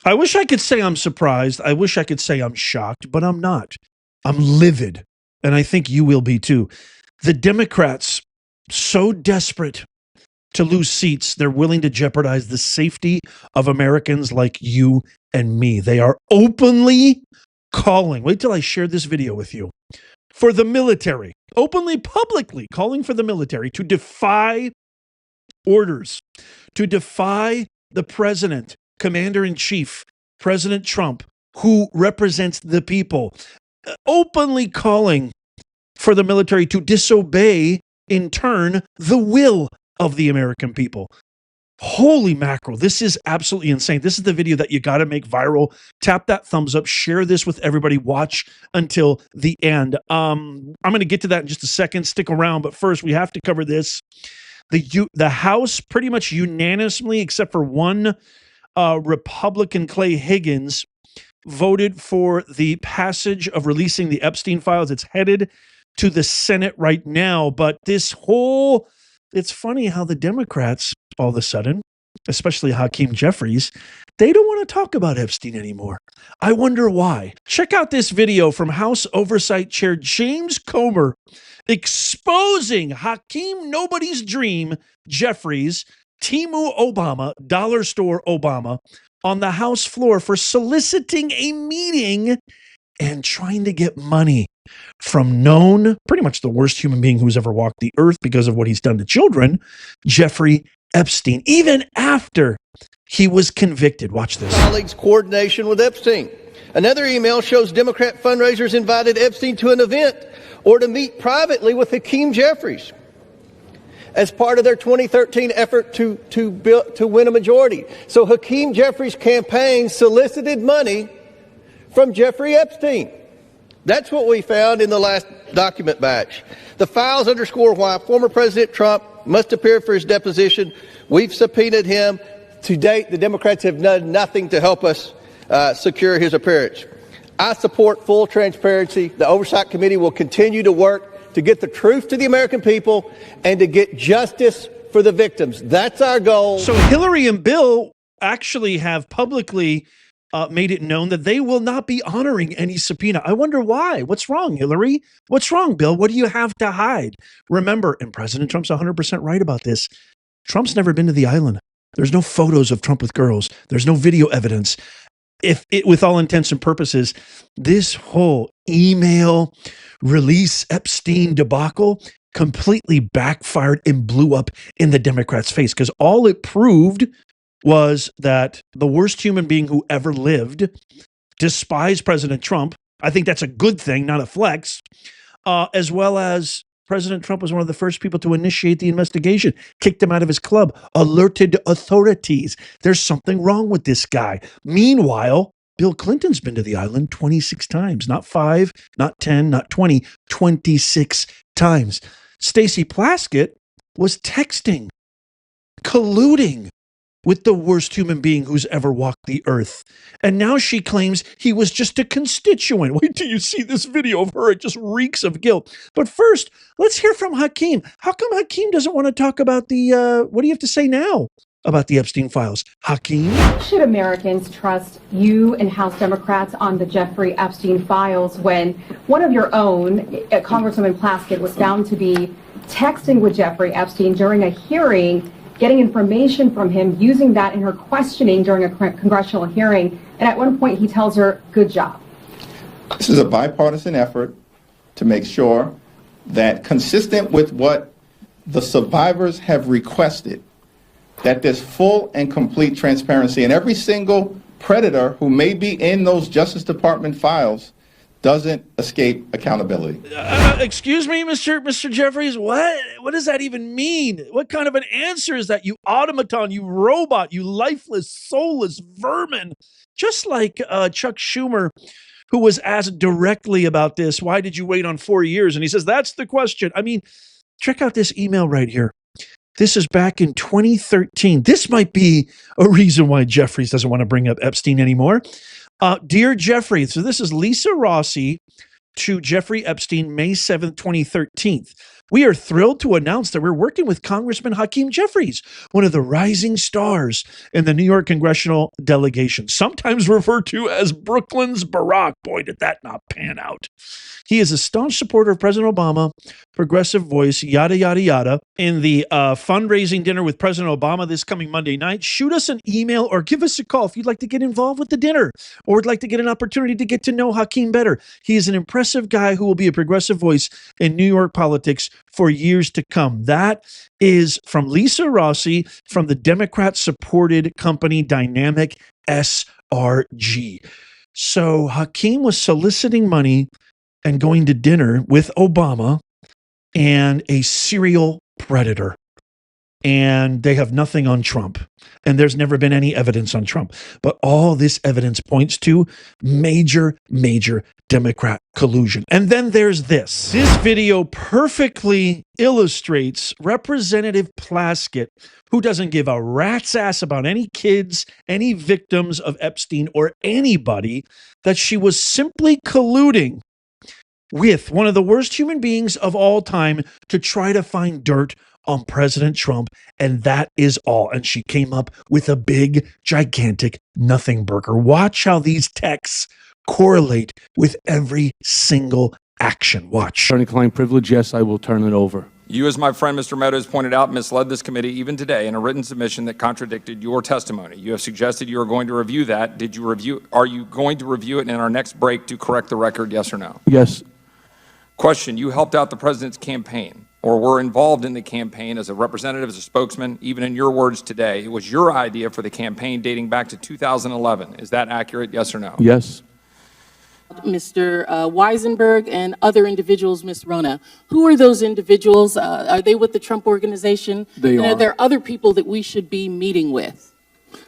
I wish I could say I'm surprised. I wish I could say I'm shocked, but I'm not. I'm livid. And I think you will be too. The Democrats, so desperate to lose seats, they're willing to jeopardize the safety of Americans like you and me. They are openly calling, wait till I share this video with you, for the military, openly, publicly calling for the military to defy orders, to defy the president, commander-in-chief, President Trump, who represents the people, openly calling for the military to disobey, in turn, the will of the American people. Holy mackerel, this is absolutely insane. This is the video that you got to make viral. Tap that thumbs up, share this with everybody, watch until the end. I'm going to get to that in just a second. Stick around, but first we have to cover this. The House pretty much unanimously, except for one Republican, Clay Higgins, voted for the passage of releasing the Epstein files. It's headed to the Senate right now, but it's funny how the Democrats, all of a sudden, especially Hakeem Jeffries, they don't want to talk about Epstein anymore. I wonder why. Check out this video from House Oversight Chair James Comer exposing Hakeem Nobody's Dream Jeffries, Timu Obama, Dollar Store Obama, on the House floor for soliciting a meeting and trying to get money from known, pretty much the worst human being who's ever walked the earth because of what he's done to children, Jeffrey Epstein, even after he was convicted. Watch this. Colleagues' coordination with Epstein. Another email shows Democrat fundraisers invited Epstein to an event or to meet privately with Hakeem Jeffries as part of their 2013 effort to win a majority. So Hakeem Jeffries' campaign solicited money from Jeffrey Epstein. That's what we found in the last document batch. The files underscore why former President Trump must appear for his deposition. We've subpoenaed him. To date, the Democrats have done nothing to help us secure his appearance. I support full transparency. The Oversight Committee will continue to work to get the truth to the American people and to get justice for the victims. That's our goal. So Hillary and Bill actually have publicly made it known that they will not be honoring any subpoena. I wonder why. What's wrong, Hillary? What's wrong, Bill? What do you have to hide? Remember, and President Trump's 100% right about this, Trump's never been to the island. There's no photos of Trump with girls. There's no video evidence. With all intents and purposes, this whole email release Epstein debacle completely backfired and blew up in the Democrats' face, because all it proved was that the worst human being who ever lived despised President Trump. I think that's a good thing, not a flex, as well as President Trump was one of the first people to initiate the investigation, kicked him out of his club, alerted authorities. There's something wrong with this guy. Meanwhile, Bill Clinton's been to the island 26 times, not 5, not 10, not 20, 26 times. Stacey Plaskett was texting, colluding with the worst human being who's ever walked the earth. And now she claims he was just a constituent. Wait till you see this video of her. It just reeks of guilt. But first, let's hear from Hakeem. How come Hakeem doesn't want to talk about what do you have to say now about the Epstein files? Hakeem? Should Americans trust you and House Democrats on the Jeffrey Epstein files when one of your own, Congresswoman Plaskett, was found to be texting with Jeffrey Epstein during a hearing, getting information from him, using that in her questioning during a congressional hearing. And at one point, he tells her, good job. This is a bipartisan effort to make sure that, consistent with what the survivors have requested, that there's full and complete transparency, and every single predator who may be in those Justice Department files doesn't escape accountability. Excuse me, Mr. Jeffries, what does that even mean? What kind of an answer is that, you automaton, you robot, you lifeless, soulless vermin? Just like Chuck Schumer, who was asked directly about this, why did you wait on 4 years? And he says, that's the question. I mean, check out this email right here. This is back in 2013. This might be a reason why Jeffries doesn't want to bring up Epstein anymore. Dear Jeffrey, so this is Lisa Rossi to Jeffrey Epstein, May 7th, 2013. We are thrilled to announce that we're working with Congressman Hakeem Jeffries, one of the rising stars in the New York congressional delegation, sometimes referred to as Brooklyn's Barack. Boy, did that not pan out. He is a staunch supporter of President Obama, progressive voice, yada, yada, yada. In the fundraising dinner with President Obama this coming Monday night, shoot us an email or give us a call if you'd like to get involved with the dinner or would like to get an opportunity to get to know Hakeem better. He is an impressive guy who will be a progressive voice in New York politics for years to come. That is from Lisa Rossi from the Democrat-supported company Dynamic SRG. So Hakeem was soliciting money and going to dinner with Obama and a serial predator. And they have nothing on Trump. And there's never been any evidence on Trump. But all this evidence points to major, major Democrat collusion. And then there's this. This video perfectly illustrates Representative Plaskett, who doesn't give a rat's ass about any kids, any victims of Epstein, or anybody, that she was simply colluding with one of the worst human beings of all time to try to find dirt on President Trump, and that is all. And she came up with a big, gigantic nothing burger. Watch how these texts correlate with every single action. Watch. Attorney-client privilege, yes, I will turn it over. You, as my friend Mr. Meadows pointed out, misled this committee even today in a written submission that contradicted your testimony. You have suggested you are going to review that. Are you going to review it in our next break to correct the record, yes or no? Yes. Question, you helped out the president's campaign or were involved in the campaign as a representative, as a spokesman, even in your words today. It was your idea for the campaign dating back to 2011. Is that accurate, yes or no? Yes. Mr. Weisenberg and other individuals, Ms. Rona. Who are those individuals? Are they with the Trump Organization? They and are. Are there other people that we should be meeting with?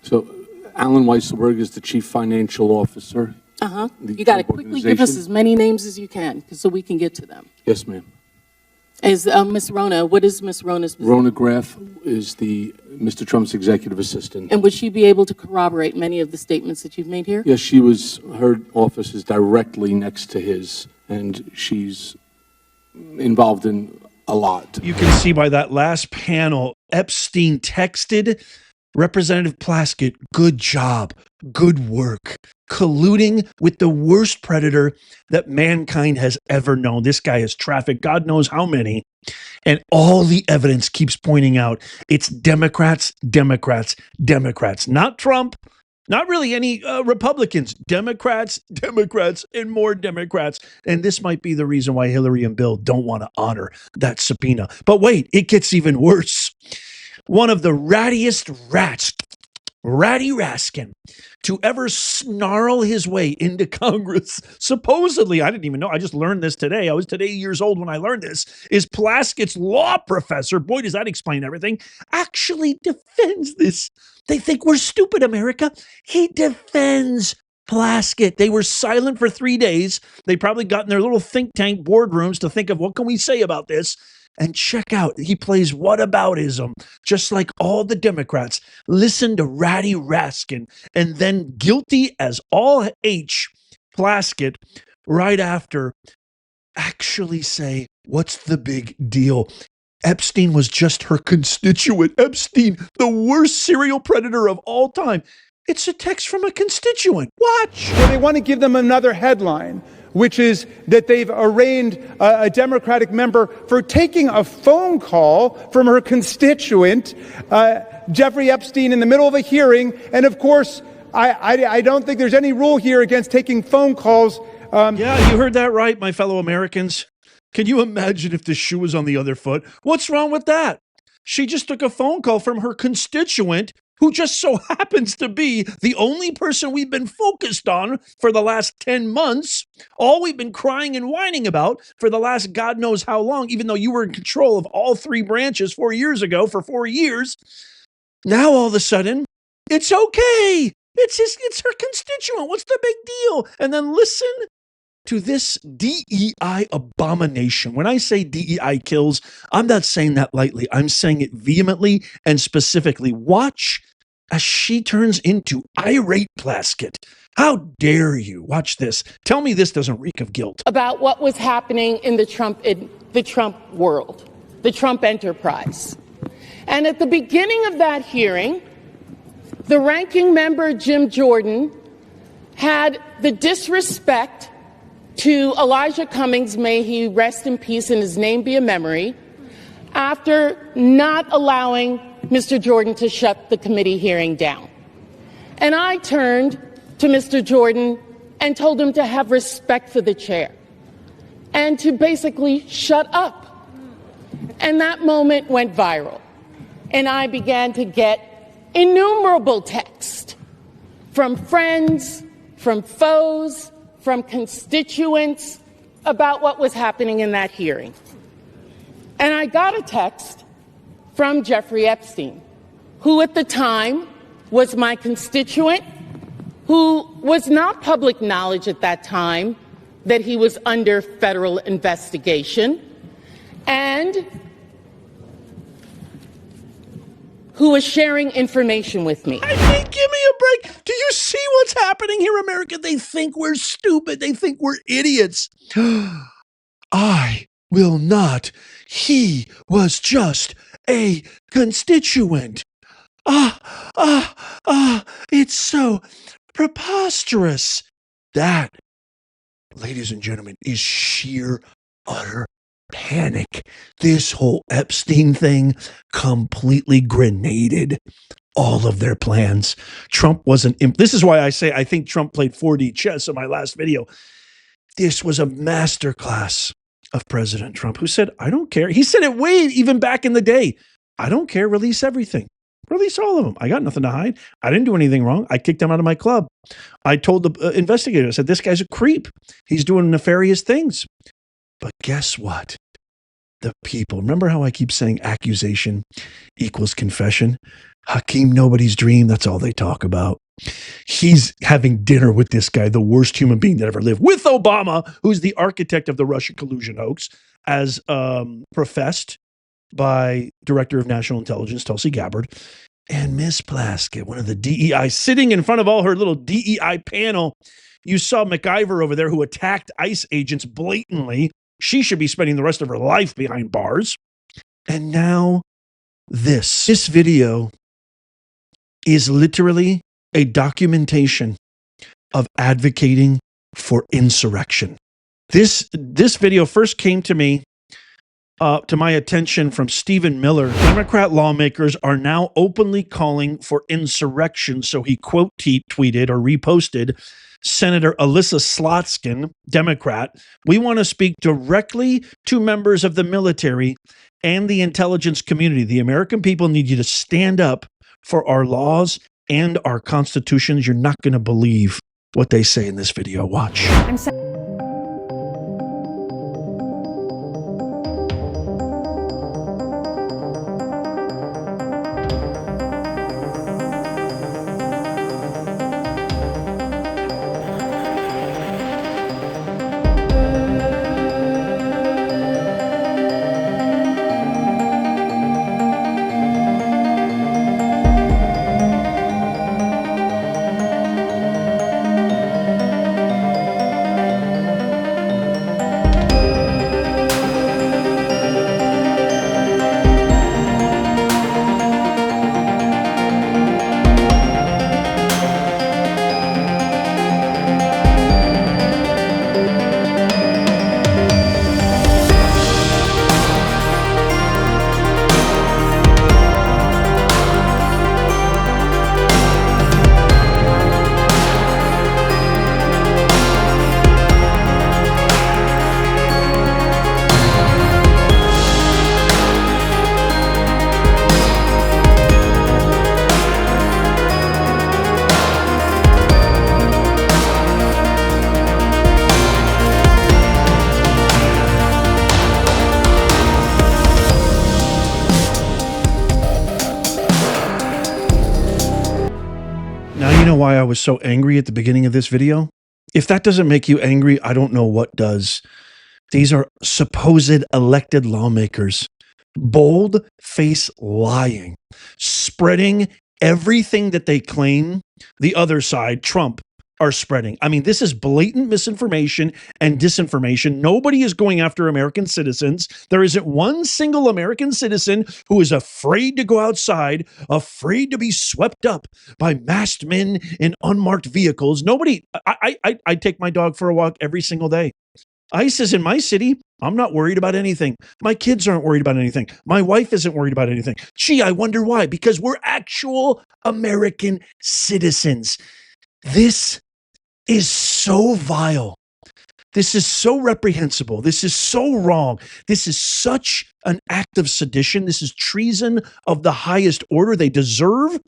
So Alan Weisselberg is the chief financial officer. Uh-huh. The You got to Trump quickly give us Organization. as many names as you can so we can get to them. Yes, ma'am. Is Ms. Rona, what is Ms. Rona's position? Rona Graff is the Mr. Trump's executive assistant. And would she be able to corroborate many of the statements that you've made here? Yes, her office is directly next to his, and she's involved in a lot. You can see by that last panel, Epstein texted Representative Plaskett, good job, good work, colluding with the worst predator that mankind has ever known. This guy has trafficked God knows how many. And all the evidence keeps pointing out it's Democrats, Democrats, Democrats, not Trump, not really any Republicans, Democrats, Democrats, and more Democrats. And this might be the reason why Hillary and Bill don't want to honor that subpoena. But wait, it gets even worse. One of the rattiest rats, Ratty Raskin, to ever snarl his way into Congress, supposedly, I didn't even know, I just learned this today. I was today years old when I learned this, is Plaskett's law professor, boy, does that explain everything, actually defends this. They think we're stupid, America. He defends Plaskett. They were silent for 3 days. They probably got in their little think tank boardrooms to think of what can we say about this. And check out, he plays whataboutism, just like all the Democrats. Listen to Ratty Raskin, and then guilty as all H, Plaskett, right after, actually say, what's the big deal? Epstein was just her constituent. Epstein, the worst serial predator of all time. It's a text from a constituent. Watch. Well, they want to give them another headline, which is that they've arraigned a Democratic member for taking a phone call from her constituent, Jeffrey Epstein, in the middle of a hearing. And of course, I don't think there's any rule here against taking phone calls. Yeah, you heard that right, my fellow Americans. Can you imagine if the shoe was on the other foot? What's wrong with that? She just took a phone call from her constituent, who just so happens to be the only person we've been focused on for the last 10 months, all we've been crying and whining about for the last God knows how long, even though you were in control of all three branches 4 years ago for 4 years. Now, all of a sudden, it's okay. It's her constituent. What's the big deal? And then listen to this DEI abomination. When I say DEI kills, I'm not saying that lightly. I'm saying it vehemently and specifically. Watch as she turns into irate Plaskett. How dare you? Watch this. Tell me this doesn't reek of guilt. About what was happening in the Trump world, the Trump enterprise. And at the beginning of that hearing, the ranking member, Jim Jordan, had the disrespect to Elijah Cummings, may he rest in peace and his name be a memory, after not allowing Mr. Jordan to shut the committee hearing down. And I turned to Mr. Jordan and told him to have respect for the chair and to basically shut up. And that moment went viral. And I began to get innumerable texts from friends, from foes, from constituents about what was happening in that hearing. And I got a text from Jeffrey Epstein, who at the time was my constituent, who was not public knowledge at that time that he was under federal investigation, and who was sharing information with me. I mean, give me a break. Do you see what's happening here, America? They think we're stupid. They think we're idiots. I will not. He was just a constituent. It's so preposterous. That, ladies and gentlemen, is sheer, utter panic. This whole Epstein thing completely grenaded all of their plans. Trump wasn't. This is why I say I think Trump played 4D chess in my last video. This was a masterclass of President Trump, who said, I don't care. He said it way even back in the day. I don't care. Release everything. Release all of them. I got nothing to hide. I didn't do anything wrong. I kicked him out of my club. I told the investigator, I said, this guy's a creep. He's doing nefarious things. But guess what? The people, remember how I keep saying accusation equals confession? Hakeem Nobody's Dream, that's all they talk about. He's having dinner with this guy, the worst human being that ever lived, with Obama, who's the architect of the Russia collusion hoax, as professed by Director of National Intelligence, Tulsi Gabbard, and Miss Plaskett, one of the DEI, sitting in front of all her little DEI panel. You saw MacIver over there who attacked ICE agents blatantly. She should be spending the rest of her life behind bars. And now this video is literally a documentation of advocating for insurrection. This video first came to me, to my attention from Stephen Miller. Democrat lawmakers are now openly calling for insurrection. So he quote tweeted or reposted Senator Elissa Slotkin, Democrat. We want to speak directly to members of the military and the intelligence community. The American people need you to stand up for our laws and our constitutions. You're not going to believe what they say in this video. Watch. Why I was so angry at the beginning of this video? If that doesn't make you angry, I don't know what does. These are supposed elected lawmakers, bold-faced lying, spreading everything that they claim the other side, Trump, are spreading. I mean, this is blatant misinformation and disinformation. Nobody is going after American citizens. There isn't one single American citizen who is afraid to go outside, afraid to be swept up by masked men in unmarked vehicles. Nobody, I take my dog for a walk every single day. ICE is in my city. I'm not worried about anything. My kids aren't worried about anything. My wife isn't worried about anything. Gee, I wonder why. Because we're actual American citizens. This is so vile. This is so reprehensible. This is so wrong. This is such an act of sedition. This is treason of the highest order. They deserve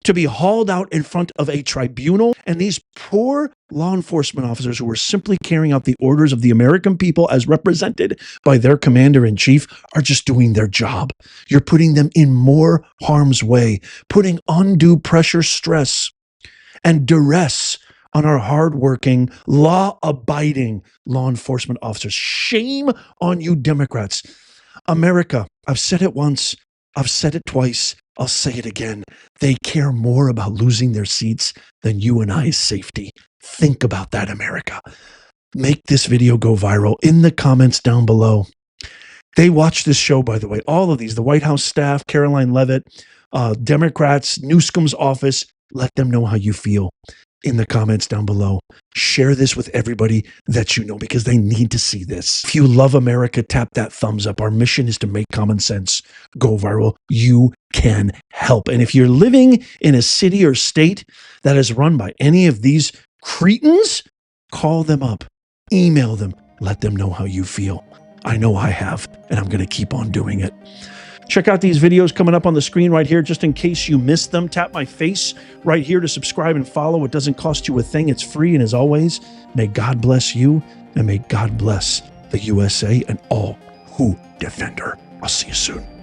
to be hauled out in front of a tribunal. And these poor law enforcement officers who are simply carrying out the orders of the American people as represented by their commander-in-chief are just doing their job. You're putting them in more harm's way, putting undue pressure, stress, and duress on our hardworking, law-abiding law enforcement officers. Shame on you, Democrats. America, I've said it once, I've said it twice, I'll say it again. They care more about losing their seats than you and I's safety. Think about that, America. Make this video go viral in the comments down below. They watch this show, by the way, all of these, the White House staff, Caroline Leavitt, Democrats, Newsom's office. Let them know how you feel in the comments down below. Share this with everybody that you know because they need to see this. If you love America, tap that thumbs up. Our mission is to make common sense go viral. You can help. And if you're living in a city or state that is run by any of these cretins, call them up, email them, let them know how you feel. I know I have, and I'm going to keep on doing it. Check out these videos coming up on the screen right here, just in case you missed them. Tap my face right here to subscribe and follow. It doesn't cost you a thing. It's free. And as always, may God bless you and may God bless the USA and all who defend her. I'll see you soon.